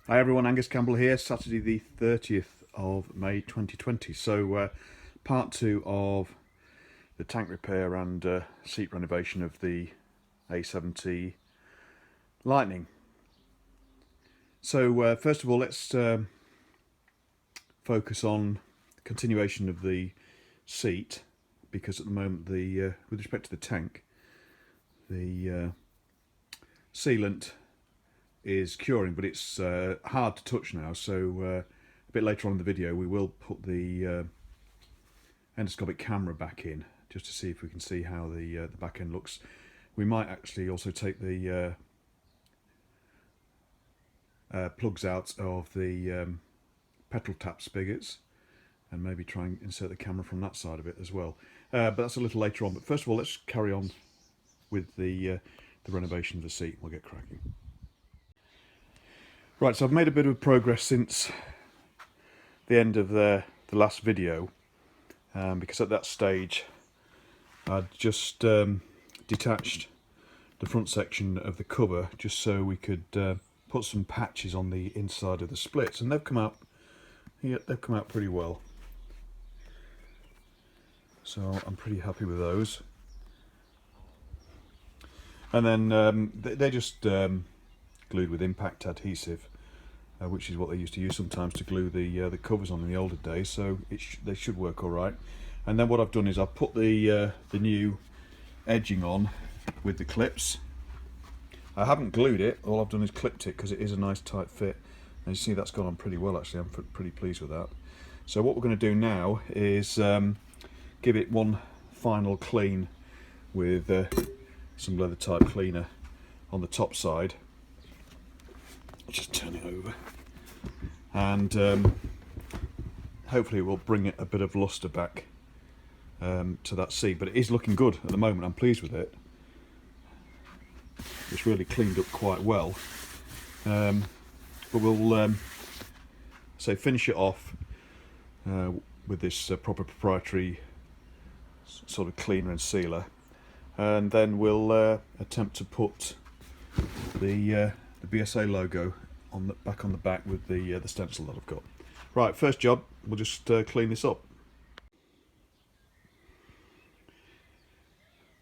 Hi everyone, Angus Campbell here, Saturday the 30th of May 2020. So part two of the tank repair and seat renovation of the A70 Lightning. So first of all, let's focus on the continuation of the seat, because at the moment, with respect to the tank, the sealant is curing, but it's hard to touch now. So a bit later on in the video we will put the endoscopic camera back in just to see if we can see how the back end looks. We might actually also take the plugs out of the petrol tap spigots and maybe try and insert the camera from that side of it as well. But that's a little later on. But first of all, let's carry on with the renovation of the seat. We'll get cracking. Right, so I've made a bit of progress since the end of the last video, because at that stage I'd just detached the front section of the cover just so we could put some patches on the inside of the splits, and they've come out pretty well. So I'm pretty happy with those. And then they're just glued with impact adhesive, which is what they used to use sometimes to glue the covers on in the older days. So they should work all right. And then what I've done is I've put the new edging on with the clips. I haven't glued it. All I've done is clipped it because it is a nice tight fit. And you see that's gone on pretty well actually. I'm pretty pleased with that. So what we're going to do now is give it one final clean with some leather type cleaner on the top side. Just turn it over, and hopefully it will bring it a bit of luster back to that seat. But it is looking good at the moment. I'm pleased with it. It's really cleaned up quite well. But we'll finish it off with this proper proprietary sort of cleaner and sealer, and then we'll attempt to put the BSA logo back on the back with the stencil that I've got. Right, first job, we'll just clean this up.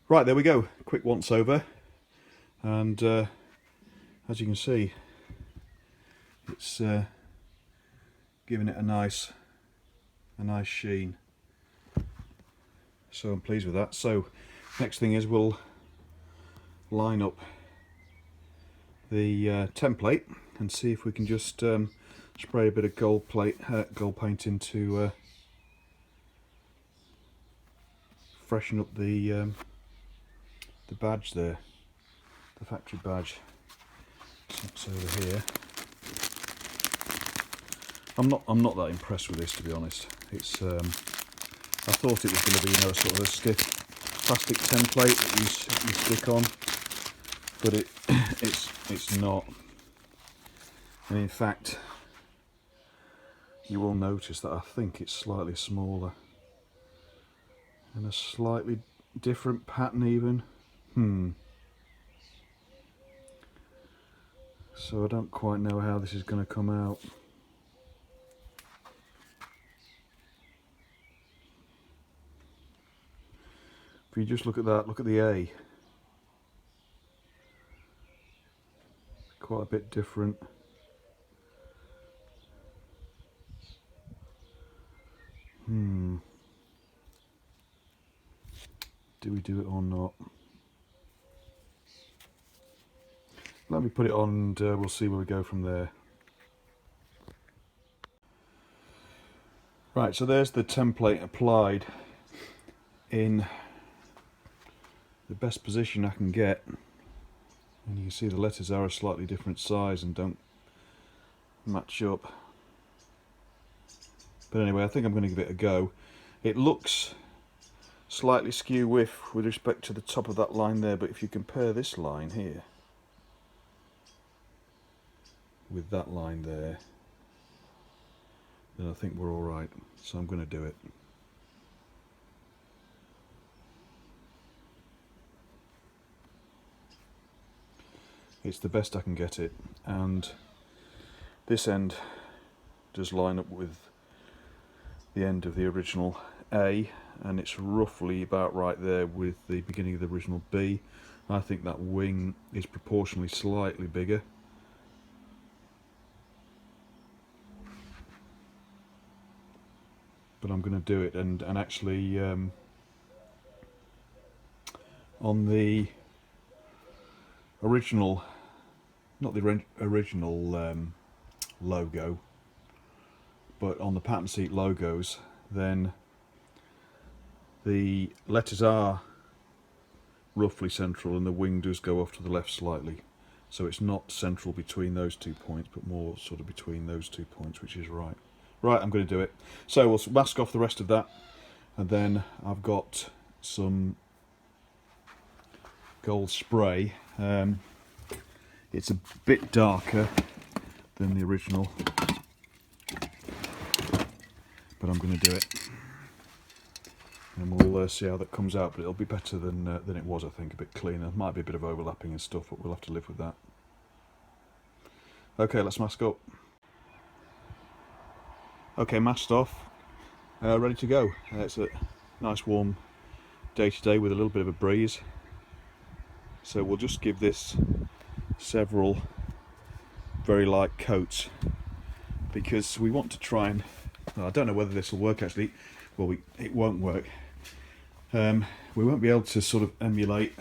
Right, there we go. Quick once over, and as you can see, it's giving it a nice sheen. So I'm pleased with that. So next thing is we'll line up the template and see if we can just spray a bit of gold paint in to freshen up the badge there, the factory badge. So it's over here. I'm not that impressed with this, to be honest. It's I thought it was going to be, sort of a stiff plastic template that you stick on, but it's not. And in fact, you will notice that I think it's slightly smaller and a slightly different pattern even. So I don't quite know how this is going to come out. If you just look at that, look at the A. Quite a bit different. Do we do it or not? Let me put it on and we'll see where we go from there. Right, so there's the template applied in the best position I can get. And you can see the letters are a slightly different size and don't match up. But anyway, I think I'm going to give it a go. It looks slightly skew with respect to the top of that line there, but if you compare this line here with that line there, then I think we're all right. So I'm going to do it. It's the best I can get it, and This end does line up with the end of the original A, and it's roughly about right there with the beginning of the original B. I think that wing is proportionally slightly bigger. But I'm going to do it, and actually on the original, not the original logo, but on the pattern seat logos, then the letters are roughly central and the wing does go off to the left slightly, so it's not central between those 2 points, but more sort of between those 2 points, which is right. Right, I'm going to do it. So we'll mask off the rest of that, and then I've got some gold spray. It's a bit darker than the original, but I'm going to do it, and we'll see how that comes out. But it'll be better than it was, I think, a bit cleaner. Might be a bit of overlapping and stuff, but we'll have to live with that. Okay, let's mask up. Okay, masked off, ready to go. It's a nice warm day today with a little bit of a breeze, so we'll just give this several very light coats, because we want to try and, well, I don't know whether this will work actually. Well, it won't work. We won't be able to sort of emulate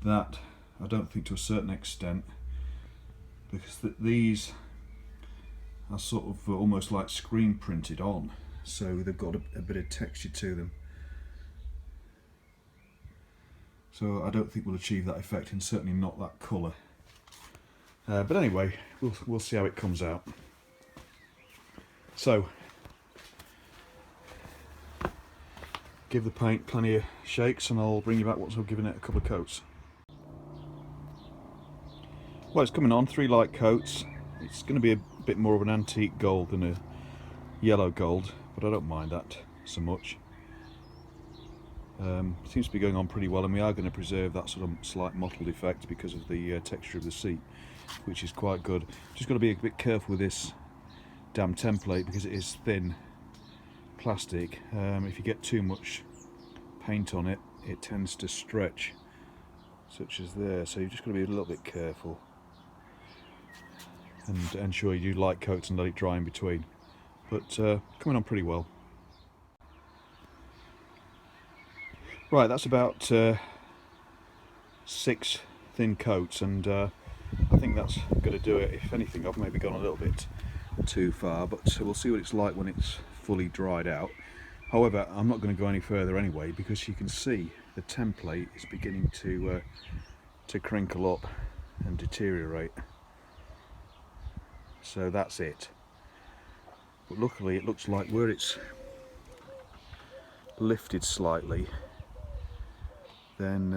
that, I don't think, to a certain extent, because these are sort of almost like screen printed on, so they've got a bit of texture to them. So I don't think we'll achieve that effect, and certainly not that colour. But anyway, we'll see how it comes out. So, give the paint plenty of shakes and I'll bring you back once I've given it a couple of coats. Well, it's coming on, 3 light coats. It's going to be a bit more of an antique gold than a yellow gold, but I don't mind that so much. Seems to be going on pretty well, and we are going to preserve that sort of slight mottled effect because of the texture of the seat, which is quite good. Just got to be a bit careful with this damn template because it is thin plastic. If you get too much paint on it, it tends to stretch, such as there, so you've just got to be a little bit careful and ensure you do light coats and let it dry in between. But coming on pretty well. Right, that's about 6 thin coats, and I think that's going to do it. If anything, I've maybe gone a little bit too far, but we'll see what it's like when it's fully dried out. However, I'm not going to go any further anyway, because you can see the template is beginning to crinkle up and deteriorate. So that's it. But luckily it looks like where it's lifted slightly, then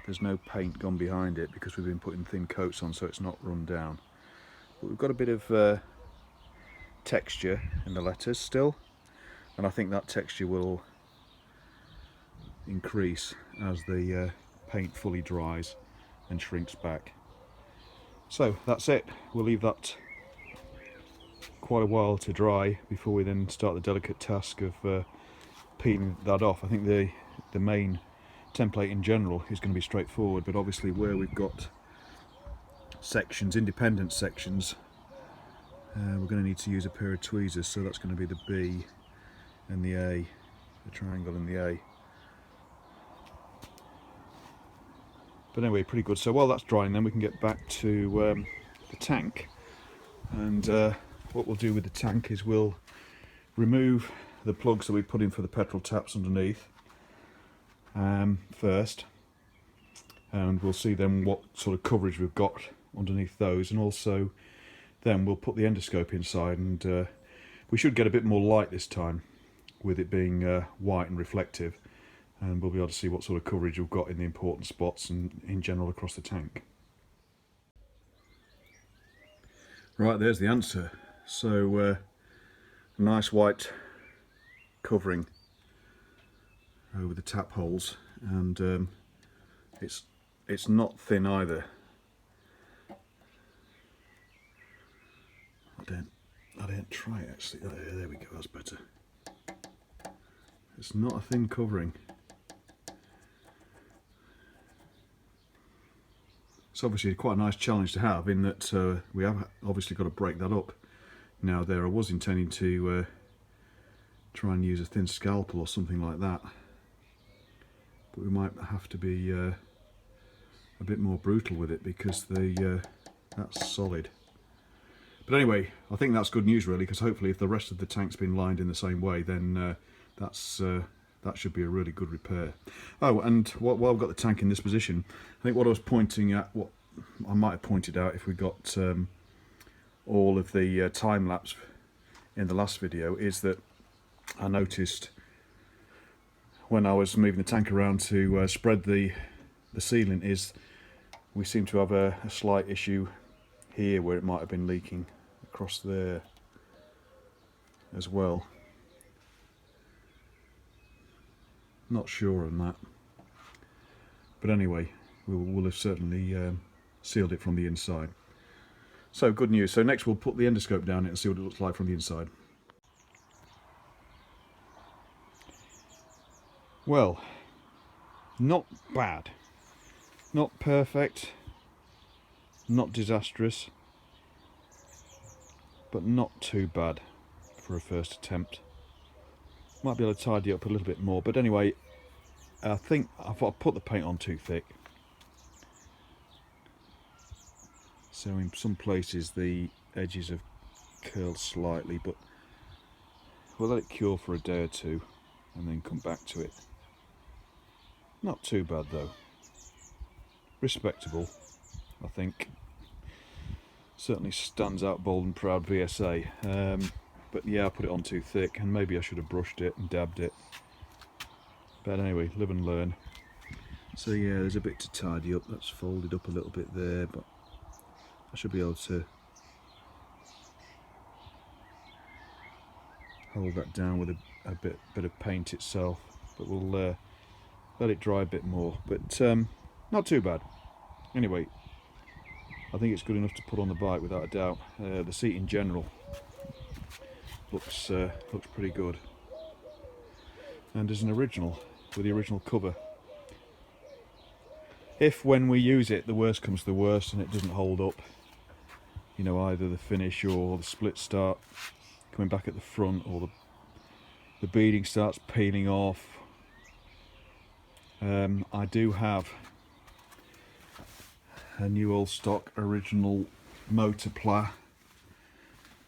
there's no paint gone behind it because we've been putting thin coats on, so it's not run down. But we've got a bit of texture in the letters still, and I think that texture will increase as the paint fully dries and shrinks back. So that's it. We'll leave that quite a while to dry before we then start the delicate task of peeling that off. I think the main template in general is going to be straightforward, but obviously where we've got sections, independent sections, we're going to need to use a pair of tweezers. So that's going to be the B and the A, the triangle and the A. But anyway, pretty good. So while that's drying, then we can get back to the tank, and what we'll do with the tank is we'll remove the plugs that we put in for the petrol taps underneath first, and we'll see then what sort of coverage we've got underneath those, and also then we'll put the endoscope inside, and we should get a bit more light this time with it being white and reflective, and we'll be able to see what sort of coverage we've got in the important spots and in general across the tank. Right, there's the answer. So a nice white covering over the tap holes, and it's not thin either. I didn't try it actually. Oh, yeah, there we go, that's better. It's not a thin covering. It's obviously quite a nice challenge to have, in that we have obviously got to break that up. Now there, I was intending to try and use a thin scalpel or something like that, but we might have to be a bit more brutal with it, because that's solid. But anyway, I think that's good news really, because hopefully if the rest of the tank's been lined in the same way, then that should be a really good repair. Oh, and while I've got the tank in this position, I think what I was pointing at, what I might have pointed out if we got all of the time lapse in the last video, is that I noticed when I was moving the tank around to spread the sealant, is we seem to have a slight issue here where it might have been leaking across there as well. Not sure on that, but anyway, we'll have certainly sealed it from the inside. So good news. So next we'll put the endoscope down it and see what it looks like from the inside. Well, not bad, not perfect, not disastrous, but not too bad for a first attempt. Might be able to tidy up a little bit more, but anyway, I think I've put the paint on too thick. So in some places the edges have curled slightly, but we'll let it cure for a day or two and then come back to it. Not too bad though. Respectable, I think. Certainly stands out bold and proud BSA. But yeah, I put it on too thick, and maybe I should have brushed it and dabbed it. But anyway, live and learn. So yeah, there's a bit to tidy up. That's folded up a little bit there, but I should be able to hold that down with a bit of paint itself. But we'll let it dry a bit more. But not too bad. Anyway, I think it's good enough to put on the bike without a doubt. The seat in general looks pretty good, and as an original with the original cover. If when we use it the worst comes to the worst and it doesn't hold up, you know, either the finish or the split start coming back at the front, or the beading starts peeling off, I do have a new old stock original Motorpla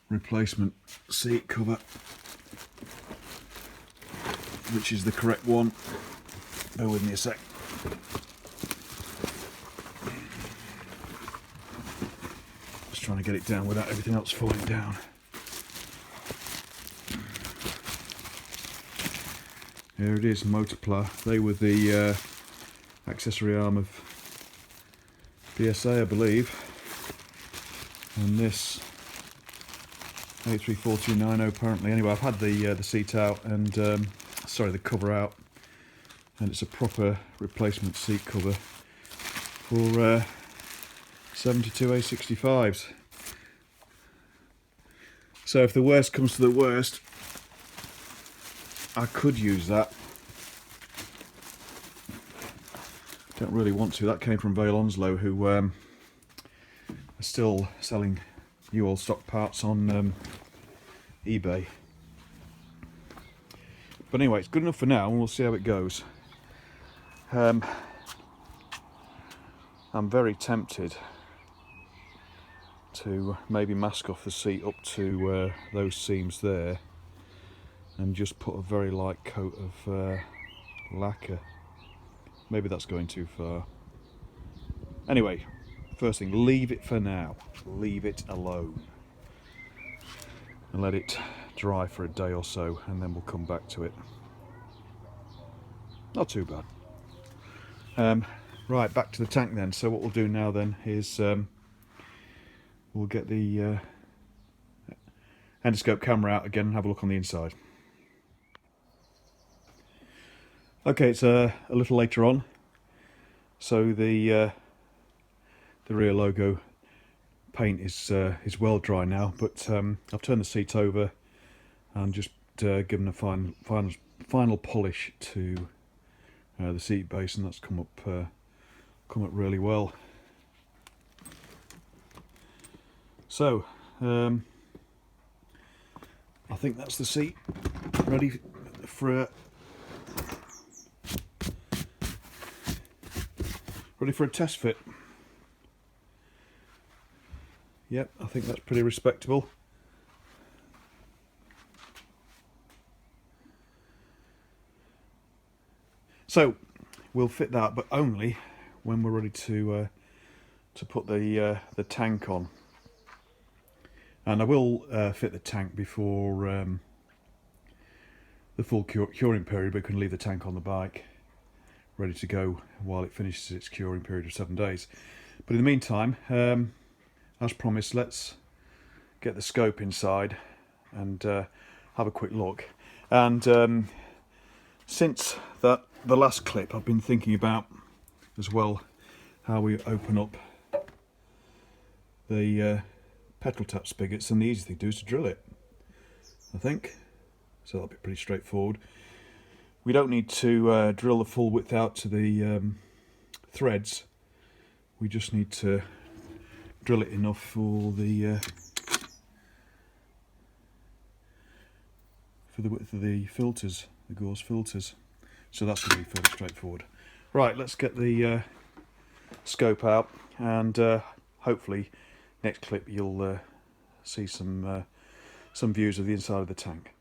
replacement seat cover, which is the correct one. Bear with me a sec. Just trying to get it down without everything else falling down. Here it is, Motorpla. They were the accessory arm of BSA, I believe, and this A34290 apparently. Anyway, I've had the seat out and sorry, the cover out, and it's a proper replacement seat cover for 72 A65s. So if the worst comes to the worst, I could use that. Don't really want to. That came from Vale Onslow, who are still selling new old stock parts on eBay. But anyway, it's good enough for now, and we'll see how it goes. I'm very tempted to maybe mask off the seat up to those seams there, and just put a very light coat of lacquer. Maybe that's going too far. Anyway, first thing, leave it for now. Leave it alone. And let it dry for a day or so, and then we'll come back to it. Not too bad. Right, back to the tank then. So what we'll do now then is we'll get the endoscope camera out again and have a look on the inside. Okay, it's a little later on, so the rear logo paint is well dry now, but I've turned the seat over and just given a final polish to the seat base, and that's come up really well. So I think that's the seat ready for a test fit. Yep, I think that's pretty respectable. So we'll fit that, but only when we're ready to put the tank on. And I will fit the tank before the full curing period, but we can leave the tank on the bike ready to go while it finishes its curing period of 7 days. But in the meantime, as promised, let's get the scope inside and have a quick look. And since the last clip, I've been thinking about as well how we open up the petrol tap spigots, and the easy thing to do is to drill it, I think. So that'll be pretty straightforward. We don't need to drill the full width out to the threads. We just need to drill it enough for the width of the filters, the gauze filters. So that's going to be fairly straightforward. Right, let's get the scope out, and hopefully next clip you'll see some views of the inside of the tank.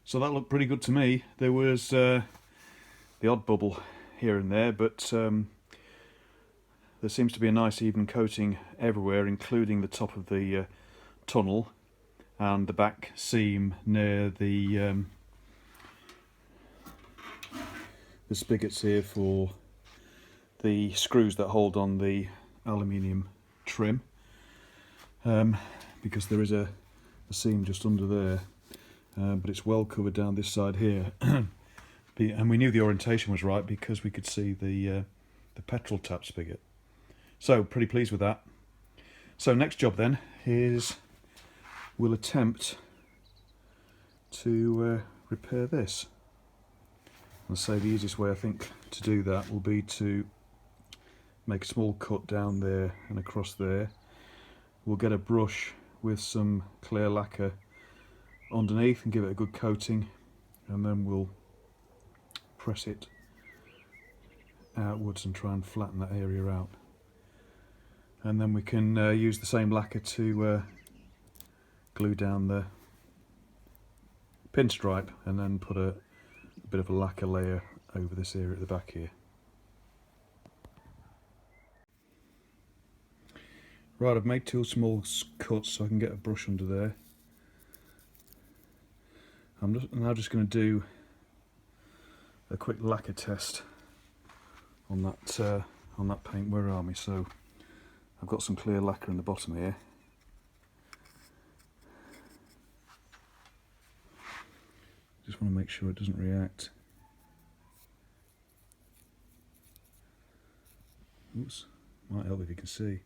So that looked pretty good to me. There was the odd bubble here and there, but there seems to be a nice even coating everywhere, including the top of the tunnel and the back seam near the spigots here for the screws that hold on the aluminium trim, because there is a seam just under there. But it's well covered down this side here. And we knew the orientation was right because we could see the petrol tap spigot. So pretty pleased with that. So next job then is we'll attempt to repair this. And so the easiest way I think to do that will be to make a small cut down there and across there. We'll get a brush with some clear lacquer underneath and give it a good coating, and then we'll press it outwards and try and flatten that area out, and then we can use the same lacquer to glue down the pinstripe, and then put a bit of a lacquer layer over this area at the back here. Right, I've made 2 small cuts so I can get a brush under there. I'm now just going to do a quick lacquer test on that paint. Where are we? So I've got some clear lacquer in the bottom here. Just want to make sure it doesn't react. Oops, might help if you can see.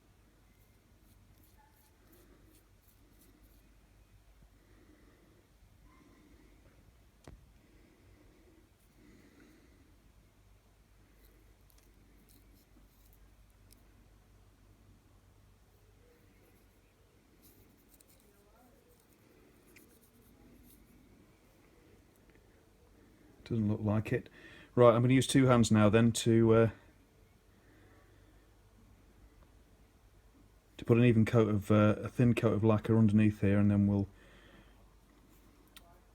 Doesn't look like it. Right, I'm going to use two hands now then to put an even coat of a thin coat of lacquer underneath here, and then we'll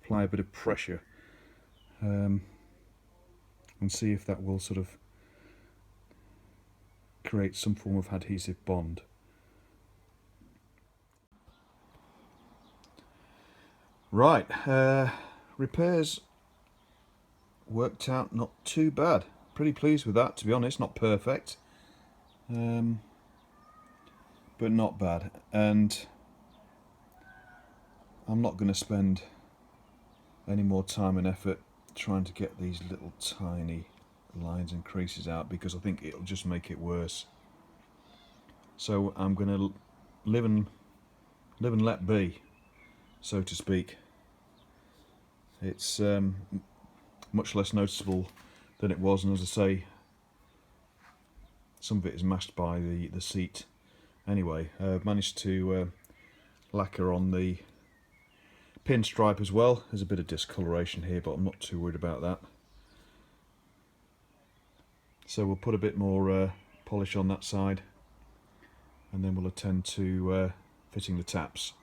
apply a bit of pressure and see if that will sort of create some form of adhesive bond. Right, repairs worked out not too bad. Pretty pleased with that, to be honest. Not perfect, but not bad. And I'm not going to spend any more time and effort trying to get these little tiny lines and creases out, because I think it'll just make it worse. So I'm going to live and let be, so to speak. It's much less noticeable than it was, and as I say, some of it is masked by the seat. Anyway, I've managed to lacquer on the pinstripe as well. There's a bit of discoloration here, but I'm not too worried about that. So we'll put a bit more polish on that side, and then we'll attend to fitting the taps.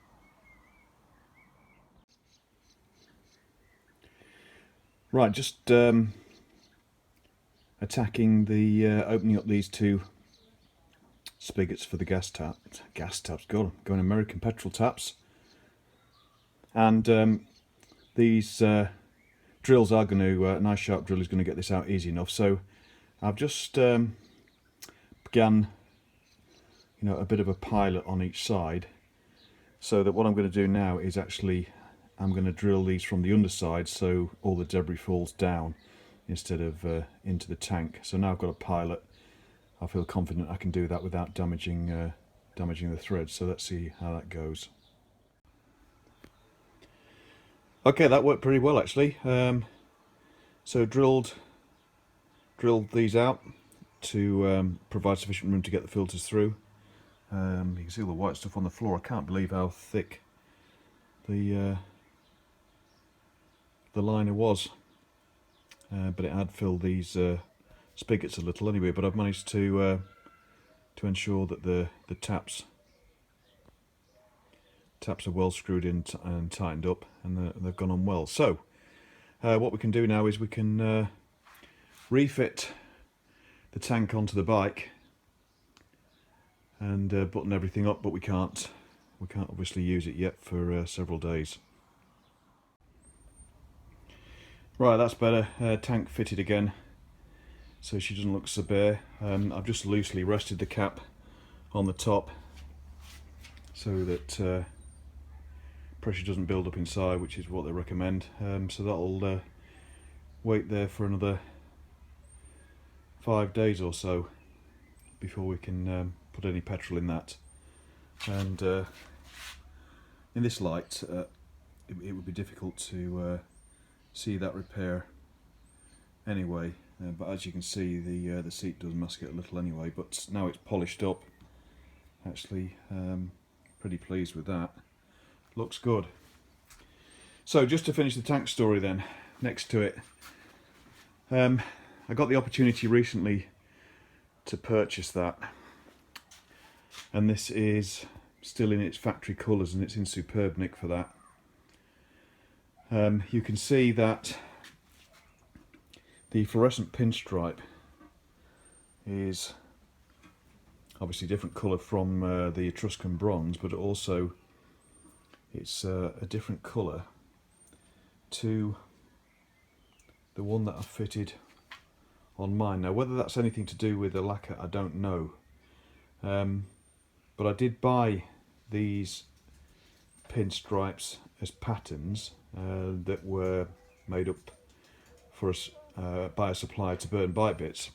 Right, just attacking the opening up these two spigots for the gas taps. God, I'm going American petrol taps. And these drills are going to, a nice sharp drill is going to get this out easy enough. So I've just began, a bit of a pilot on each side, so that what I'm going to do now is actually I'm going to drill these from the underside so all the debris falls down instead of into the tank. So now I've got a pilot. I feel confident I can do that without damaging the threads. So let's see how that goes. Okay, that worked pretty well actually. So drilled these out to provide sufficient room to get the filters through. You can see all the white stuff on the floor. I can't believe how thick the liner was, but it had filled these spigots a little anyway. But I've managed to ensure that the taps are well screwed in and tightened up, and they've gone on well. So what we can do now is we can refit the tank onto the bike and button everything up, but we can't obviously use it yet for several days. Right, that's better. Tank fitted again, so she doesn't look so bare. I've just loosely rested the cap on the top so that pressure doesn't build up inside, which is what they recommend. So that'll wait there for another 5 days or so before we can put any petrol in that. And in this light, it would be difficult to see that repair anyway, but as you can see, the seat does mask it a little anyway. But now it's polished up, actually pretty pleased with that. Looks good. So just to finish the tank story then, next to it, I got the opportunity recently to purchase that, and this is still in its factory colours, and it's in superb nick for that. You can see that the fluorescent pinstripe is obviously a different colour from the Etruscan bronze, but also it's a different colour to the one that I fitted on mine. Now, whether that's anything to do with the lacquer, I don't know, but I did buy these pinstripes as patterns that were made up for us by a supplier to burn bite bits,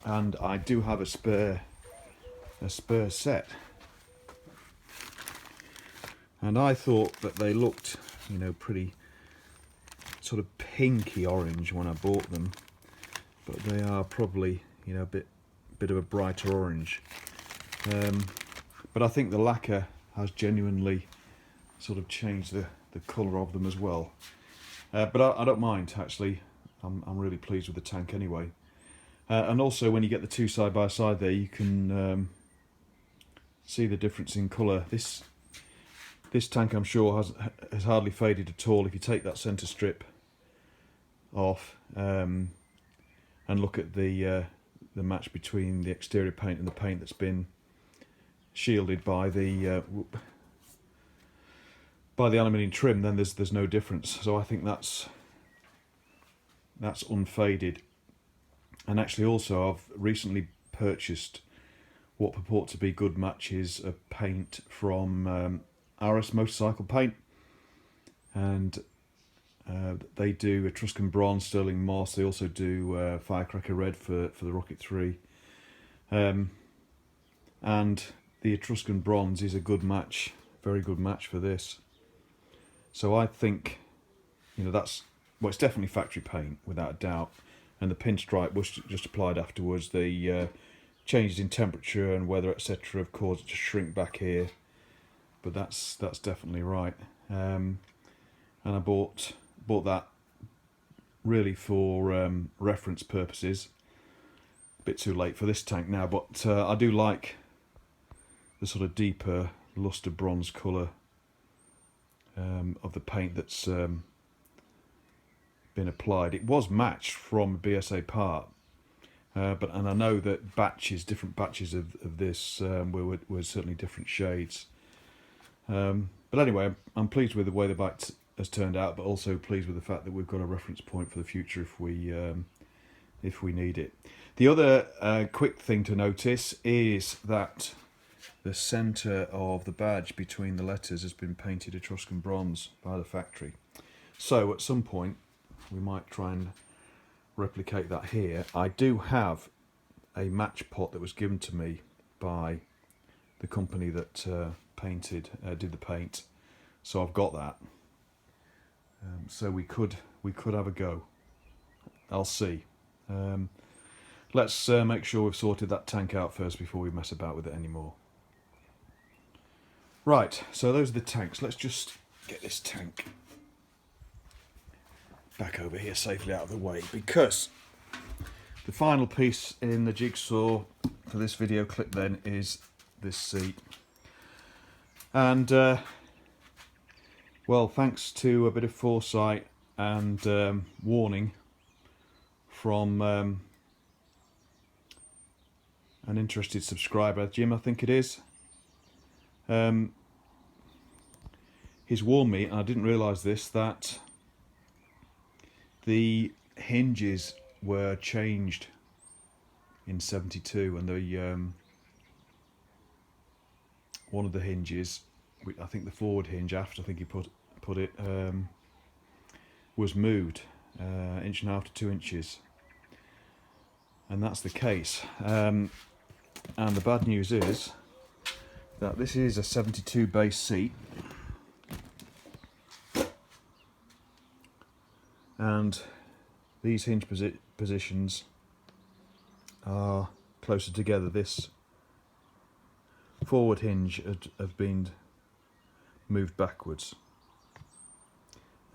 and I do have a spare set, and I thought that they looked, pretty sort of pinky orange when I bought them, but they are probably, a bit of a brighter orange. But I think the lacquer has genuinely sort of changed the colour of them as well. But I don't mind, actually. I'm really pleased with the tank anyway. And also when you get the two side by side there, you can see the difference in colour. This tank, I'm sure, has hardly faded at all. If you take that centre strip off and look at the match between the exterior paint and the paint that's been shielded by the aluminium trim, then there's no difference. So I think that's unfaded. And actually also I've recently purchased what purport to be good matches of paint from RS Motorcycle Paint, and they do Etruscan Bronze, Sterling Moss. They also do Firecracker Red for the Rocket 3, and the Etruscan Bronze is a good match, very good match for this. So I think, that's, well, it's definitely factory paint without a doubt, and the pinstripe was just applied afterwards. The changes in temperature and weather, etc., have caused it to shrink back here, but that's definitely right. And I bought that really for reference purposes. A bit too late for this tank now, but I do like the sort of deeper luster bronze colour of the paint that's been applied. It was matched from a BSA part, and I know that different batches of this were certainly different shades. But anyway, I'm pleased with the way the bike has turned out, but also pleased with the fact that we've got a reference point for the future if we need it. The other quick thing to notice is that the centre of the badge between the letters has been painted Etruscan bronze by the factory. So at some point we might try and replicate that here. I do have a match pot that was given to me by the company that did the paint, so I've got that. So we could have a go. I'll see. Let's make sure we've sorted that tank out first before we mess about with it anymore. Right, so those are the tanks. Let's just get this tank back over here safely out of the way, because the final piece in the jigsaw for this video clip then is this seat. And well, thanks to a bit of foresight and warning from an interested subscriber, Jim I think it is, he's warned me, and I didn't realise this, that the hinges were changed in '72, and the one of the hinges, I think the forward hinge aft, I think he put it, was moved 1.5 inches to 2 inches, and that's the case. And the bad news is that this is a 72 base seat, and these hinge positions are closer together. This forward hinge have been moved backwards.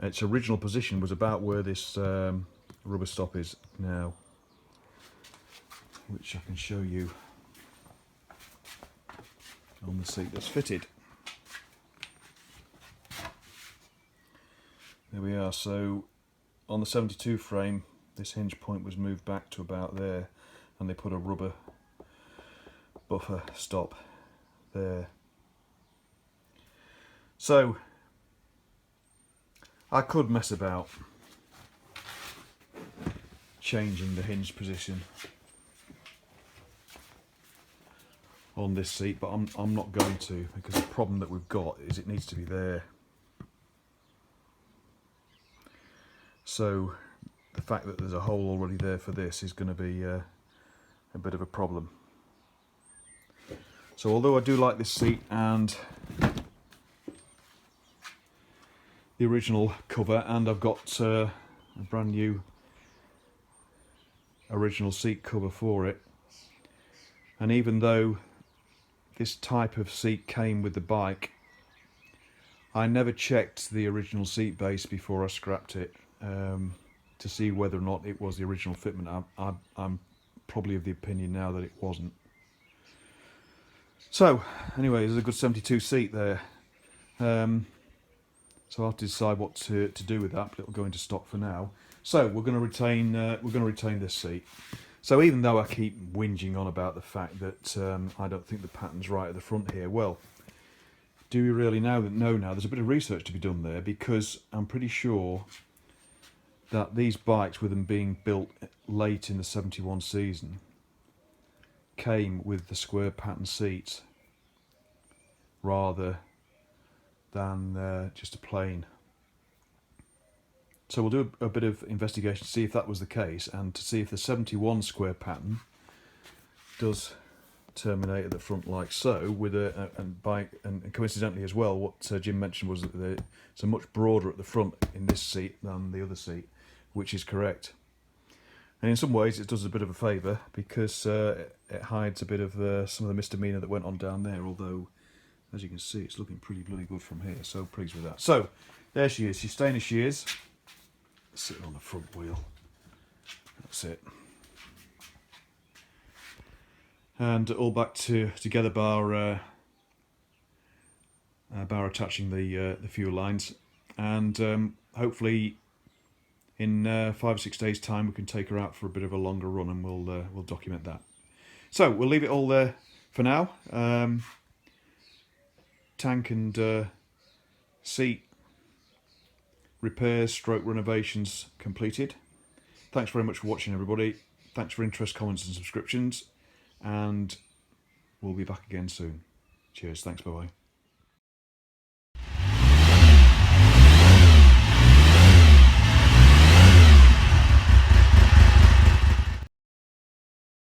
Its original position was about where this rubber stop is now, which I can show you on the seat that's fitted. There we are. So on the 72 frame, this hinge point was moved back to about there, and they put a rubber buffer stop there. So I could mess about changing the hinge position on this seat, but I'm not going to, because the problem that we've got is it needs to be there. So the fact that there's a hole already there for this is going to be a bit of a problem. So although I do like this seat and the original cover, and I've got a brand new original seat cover for it, and even though this type of seat came with the bike, I never checked the original seat base before I scrapped it. to see whether or not it was the original fitment. I'm probably of the opinion now that it wasn't. So anyway, there's a good 72 seat there. So I'll have to decide what to do with that, but it'll go into stock for now. So we're going to retain this seat. So even though I keep whinging on about the fact that I don't think the pattern's right at the front here, well, do we really know now? There's a bit of research to be done there, because I'm pretty sure that these bikes, with them being built late in the 71 season, came with the square pattern seats rather than just a plain. So we'll do a bit of investigation to see if that was the case, and to see if the 71 square pattern does terminate at the front like so, with and coincidentally as well, what Jim mentioned was that it's a much broader at the front in this seat than the other seat, which is correct. And in some ways it does a bit of a favour, because it hides a bit of some of the misdemeanour that went on down there, although as you can see it's looking pretty bloody good from here, so pleased with that. So there she is, she's staying as she is, sitting on the front wheel, that's it. And all back together bar attaching the fuel lines, and hopefully in 5 or 6 days time we can take her out for a bit of a longer run, and we'll document that. So we'll leave it all there for now. Tank and seat repairs stroke renovations completed. Thanks very much for watching, everybody. Thanks for interest, comments and subscriptions, and we'll be back again soon. Cheers, thanks, bye bye.